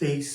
23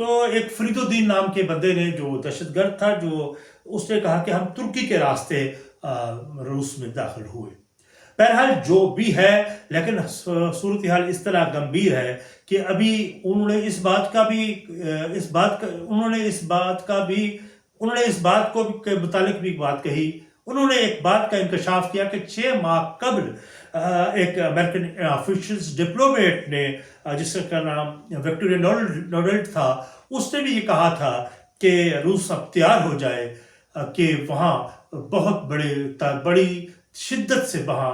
تو ایک فرید الدین نام کے بندے نے جو دہشت گرد تھا، جو اس نے کہا کہ ہم ترکی کے راستے روس میں داخل ہوئے۔ بہرحال جو بھی ہے، لیکن صورتحال اس طرح گمبھیر ہے کہ ابھی انہوں نے اس بات کو کے متعلق بھی بات کہی۔ انہوں نے ایک بات کا انکشاف کیا کہ 6 ماہ قبل ایک امریکن آفیشلز ڈپلومیٹ نے، جس کا نام وکٹوریا نوڈلٹ تھا، اس نے بھی یہ کہا تھا کہ روس اب تیار ہو جائے کہ وہاں بہت بڑی شدت سے، وہاں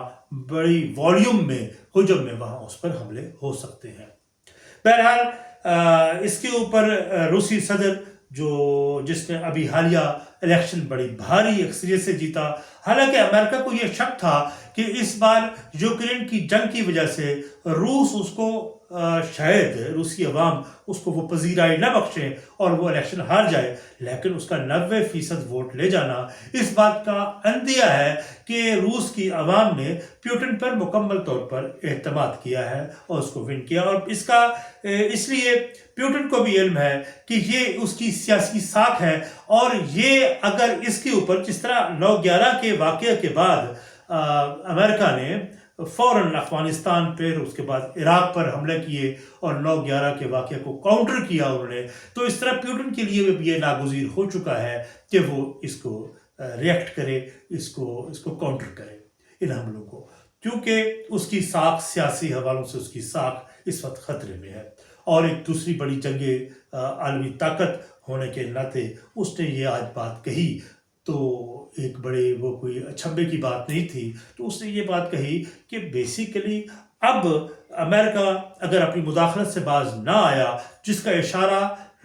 بڑی والیوم میں، حجم میں وہاں اس پر حملے ہو سکتے ہیں۔ بہرحال اس کے اوپر روسی صدر جس نے ابھی حالیہ الیکشن بڑی بھاری اکثریت سے جیتا، حالانکہ امریکہ کو یہ شک تھا کہ اس بار یوکرین کی جنگ کی وجہ سے روس اس کو شاید روسی عوام اس کو وہ پذیرائی نہ بخشیں اور وہ الیکشن ہار جائے، لیکن اس کا 90% ووٹ لے جانا اس بات کا اندیہ ہے کہ روس کی عوام نے پیوٹن پر مکمل طور پر اعتماد کیا ہے اور اس کو ون کیا، اور اس لیے پیوٹن کو بھی علم ہے کہ یہ اس کی سیاسی ساکھ ہے، اور یہ اگر اس کے اوپر جس طرح 9/11 کے واقعے کے بعد امریکہ نے فوراً افغانستان پر، اس کے بعد عراق پر حملے کیے اور 9/11 کے واقعے کو کاؤنٹر کیا انہوں نے، تو اس طرح پیوٹن کے لیے بھی یہ ناگزیر ہو چکا ہے کہ وہ اس کو ریئیکٹ کرے، اس کو کاؤنٹر کرے ان حملوں کو، کیونکہ اس کی ساکھ سیاسی حوالوں سے اس کی ساکھ اس وقت خطرے میں ہے، اور ایک دوسری بڑی جنگ عالمی طاقت ہونے کے ناطے اس نے یہ آج بات کہی، تو ایک بڑے وہ کوئی اچھبے کی بات نہیں تھی، تو اس نے یہ بات کہی کہ بیسیکلی اب امریکہ اگر اپنی مداخلت سے باز نہ آیا، جس کا اشارہ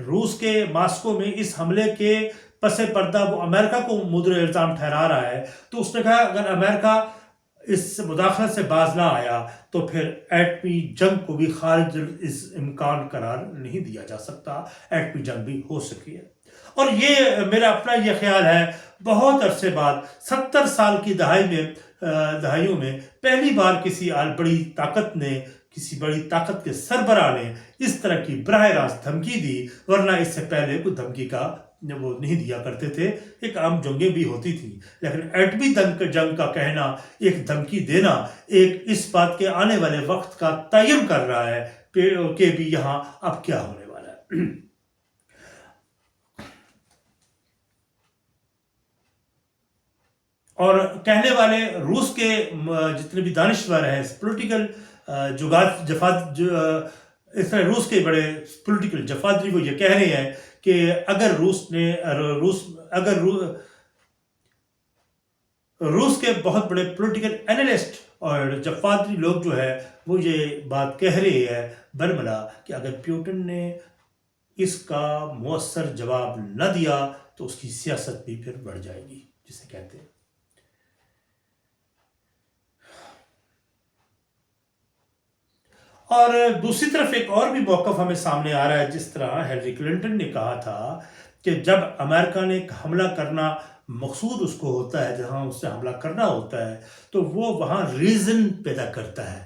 روس کے ماسکو میں اس حملے کے پس پردہ وہ امریکہ کو مدر الزام ٹھہرا رہا ہے، تو اس نے کہا اگر امریکہ اس مداخلت سے باز نہ آیا تو پھر ایٹمی جنگ کو بھی خارج اس امکان قرار نہیں دیا جا سکتا، ایٹمی جنگ بھی ہو سکی ہے۔ اور یہ میرا اپنا یہ خیال ہے، بہت عرصے بعد 70 سال کی دہائیوں میں پہلی بار کسی بڑی طاقت کے سربراہ نے اس طرح کی براہ راست دھمکی دی، ورنہ اس سے پہلے کوئی دھمکی کا وہ نہیں دیا کرتے تھے، ایک عام جنگیں بھی ہوتی تھی، لیکن ایٹمی جنگ کا کہنا، ایک دھمکی دینا، ایک اس بات کے آنے والے وقت کا تعین کر رہا ہے کہ بھی یہاں اب کیا ہونے والا ہے۔ اور کہنے والے روس کے جتنے بھی دانشور ہیں، پولیٹیکل اس طرح روس کے بڑے پولیٹیکل جفادری وہ یہ کہہ رہے ہیں کہ اگر روس کے بہت بڑے پولیٹیکل اینالسٹ اور جفادری لوگ جو ہے وہ یہ بات کہہ رہے ہیں برملا کہ اگر پیوٹن نے اس کا مؤثر جواب نہ دیا تو اس کی سیاست بھی پھر بڑھ جائے گی، جسے کہتے ہیں۔ اور دوسری طرف ایک اور بھی موقف ہمیں سامنے آ رہا ہے، جس طرح ہیلری کلنٹن نے کہا تھا کہ جب امریکہ نے حملہ کرنا مقصود اس کو ہوتا ہے، جہاں اس سے حملہ کرنا ہوتا ہے تو وہ وہاں ریزن پیدا کرتا ہے،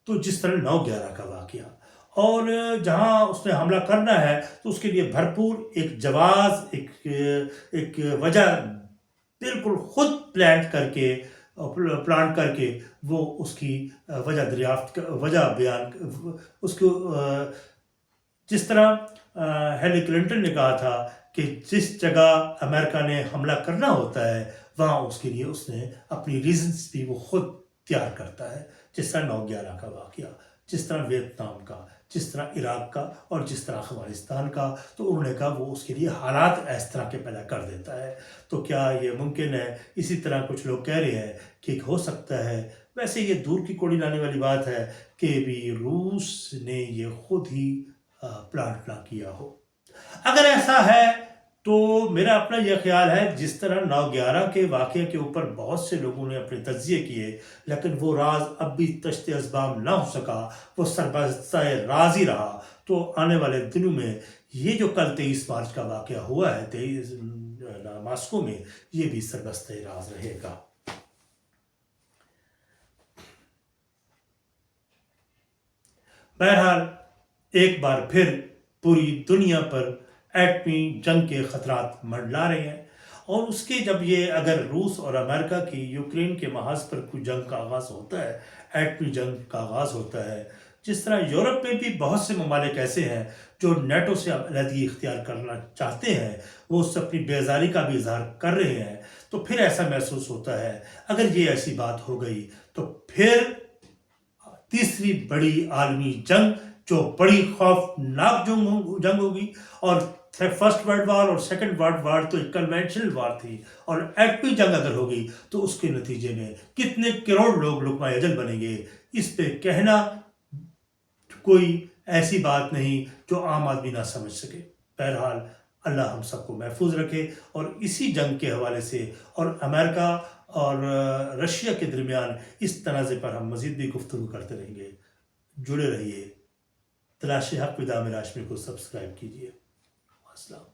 تو جس طرح 9/11 کا واقعہ، اور جہاں اس نے حملہ کرنا ہے تو اس کے لیے بھرپور ایک جواز، ایک وجہ بالکل خود پلانٹ کر کے وہ اس کی وجہ بیان، اس کو جس طرح ہیلری کلنٹن نے کہا تھا کہ جس جگہ امریکہ نے حملہ کرنا ہوتا ہے وہاں اس کے لیے اس نے اپنی ریزنز بھی وہ خود تیار کرتا ہے، جس طرح 9/11 کا واقعہ، جس طرح ویتنام کا، جس طرح عراق کا، اور جس طرح افغانستان کا، تو انہوں نے کہا وہ اس کے لیے حالات اس طرح کے پیدا کر دیتا ہے۔ تو کیا یہ ممکن ہے؟ اسی طرح کچھ لوگ کہہ رہے ہیں کہ ہو سکتا ہے، ویسے یہ دور کی کوڑی لانے والی بات ہے کہ بھی روس نے یہ خود ہی پلانٹ نہ کیا ہو۔ اگر ایسا ہے تو میرا اپنا یہ خیال ہے، جس طرح 9/11 کے واقعے کے اوپر بہت سے لوگوں نے اپنے تجزیے کیے، لیکن وہ راز اب بھی تشت اسباب نہ ہو سکا، وہ سربستہ راز ہی رہا، تو آنے والے دنوں میں یہ جو کل 23 مارچ کا واقعہ ہوا ہے ماسکو میں، یہ بھی سربستہ راز رہے گا۔ بہرحال ایک بار پھر پوری دنیا پر ایٹمی جنگ کے خطرات منڈلا رہے ہیں، اور اس کے جب یہ اگر روس اور امریکہ کی یوکرین کے محاذ پر کوئی جنگ کا آغاز ہوتا ہے، ایٹمی جنگ کا آغاز ہوتا ہے، جس طرح یورپ میں بھی بہت سے ممالک ایسے ہیں جو نیٹو سے علیحدگی اختیار کرنا چاہتے ہیں، وہ اس سے اپنی بیزاری کا بھی اظہار کر رہے ہیں، تو پھر ایسا محسوس ہوتا ہے اگر یہ ایسی بات ہو گئی تو پھر تیسری بڑی عالمی جنگ جو بڑی خوفناک جنگ ہوگی، اور فرسٹ ورلڈ وار اور سیکنڈ ورلڈ وار تو ایک کنونشنل وار تھی، اور ایٹمی جنگ اگر ہوگی تو اس کے نتیجے میں کتنے کروڑ لوگ لقمہ اجل بنیں گے، اس پہ کہنا کوئی ایسی بات نہیں جو عام آدمی نہ سمجھ سکے۔ بہرحال اللہ ہم سب کو محفوظ رکھے، اور اسی جنگ کے حوالے سے اور امریکہ اور رشیا کے درمیان اس تنازع پر ہم مزید بھی گفتگو کرتے رہیں گے۔ جڑے رہیے۔ تلاش حق ودا میں راشمی کو سبسکرائب کیجیے۔ السلام